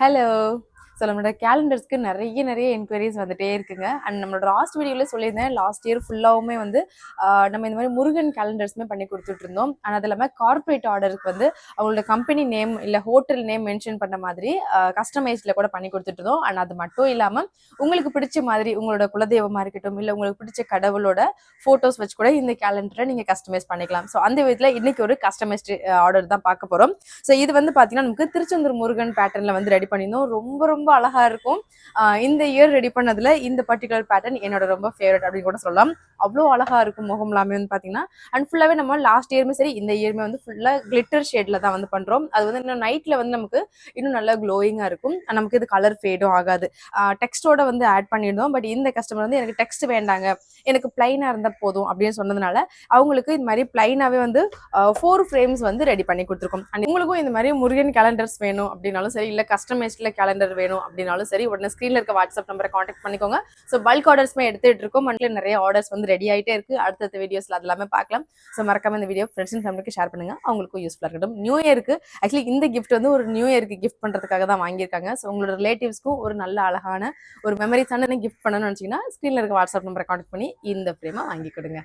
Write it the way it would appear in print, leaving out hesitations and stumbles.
Hello. So நம்மளோட கேலண்டர்ஸ்க்கு நிறைய enquiries வந்துட்டே இருக்குங்க. அண்ட் நம்மளோட லாஸ்ட் வீடியோவில் சொல்லியிருந்தேன், லாஸ்ட் இயர் ஃபுல்லாகவுமே வந்து நம்ம இந்த மாதிரி முருகன் கேலண்டர்ஸுமே பண்ணி கொடுத்துட்ருந்தோம். அண்ட் அது இல்லாமல் கார்பரேட் ஆர்டருக்கு வந்து அவங்களோட கம்பெனி நேம் இல்லை ஹோட்டல் நேம் மென்ஷன் பண்ண மாதிரி கஸ்டமைஸில் கூட பண்ணி கொடுத்துட்ருந்தோம். அண்ட் அது மட்டும் இல்லாமல் உங்களுக்கு பிடிச்ச மாதிரி உங்களோட குலதெய்வமாக இருக்கட்டும், இல்லை உங்களுக்கு பிடிச்ச கடவுளோட ஃபோட்டோஸ் வச்சு கூட இந்த கேலண்டரை நீங்கள் கஸ்டமைஸ் பண்ணிக்கலாம். ஸோ அந்த விதத்தில் இன்னைக்கு ஒரு கஸ்டமைஸ்டு ஆர்டர் தான் பார்க்க போகிறோம். ஸோ இது வந்து பார்த்தீங்கன்னா நமக்கு திருச்செந்தூர் முருகன் பேட்டர்னில் வந்து ரெடி பண்ணியிருந்தோம். ரொம்ப அழகா இருக்கும். இந்த இயர் ரெடி பண்ணதுல இந்த பர்டிகுலர் பேட்டர்ன் என்னோட ரொம்ப ஃபேவரட் அப்படின்னு கூட சொல்லலாம். அவ்வளோ அழகா இருக்கும் முகம் எல்லாமே வந்து பார்த்தீங்கன்னா. அண்ட் ஃபுல்லாகவே நம்ம லாஸ்ட் இயருமே சரி இந்த இயருமே வந்து ஃபுல்லாக கிளிட்டர் ஷேட்ல தான் வந்து பண்றோம். அது வந்து இன்னும் நைட்ல வந்து நமக்கு இன்னும் நல்லா க்ளோயிங்காக இருக்கும். நமக்கு இது கலர் ஃபேடும் ஆகாது. டெக்ஸ்டோட வந்து ஆட் பண்ணியிருந்தோம். பட் இந்த கஸ்டமர் வந்து எனக்கு டெக்ஸ்ட் வேண்டாங்க, எனக்கு பிளைனா இருந்தால் போதும் அப்படின்னு சொன்னதுனால அவங்களுக்கு இந்த மாதிரி பிளைனாவே வந்து 4 ஃப்ரேம்ஸ் வந்து ரெடி பண்ணி கொடுத்துருக்கோம். அண்ட் உங்களுக்கும் இந்த மாதிரி முருகன் கேலண்டர்ஸ் வேணும் அப்படின்னாலும் சரி, இல்லை கஸ்டமைஸ்ட்ல கேலண்டர் வேணும் அப்படின்னாலும் சரி, உடனே ஸ்க்ரீன்ல இருக்க வாட்ஸ்அப் நம்பரை காண்டாக்ட் பண்ணிக்கோங்க. ஸோ பல்க் ஆர்டர்ஸ்மே எடுத்துட்டு இருக்கோம். மந்த்லி நிறைய ஆர்டர்ஸ் வந்து ரெடி ஆகிட்டே இருக்கு. அடுத்தடுத்த வீடியோஸ்ல அது எல்லாமே பார்க்கலாம். ஸோ மறக்காம இந்த வீடியோ ஃப்ரெண்ட்ஸ் அண்ட் ஃபேமிலிக்கு ஷேர் பண்ணுங்க, அவங்களுக்கும் யூஸ்ஃபுல்லாக இருக்கட்டும். நியூ இயருக்கு ஆக்சுவலி இந்த கிஃப்ட் வந்து ஒரு நியூ இயருக்கு கிஃப்ட் பண்றதுக்காக தான் வாங்கியிருக்காங்க. ஸோ உங்களோட ரிலேட்டிவ்ஸ்க்கும் ஒரு நல்ல அழகான ஒரு மெமரிஸான கிஃப்ட் பண்ணணும்னு நினைச்சீங்கன்னா ஸ்க்ரீன்ல இருக்க வாட்ஸ்அப் நம்பரை காண்டாக்ட் பண்ணி இந்த ஃப்ரேமை வாங்கி கொடுங்க.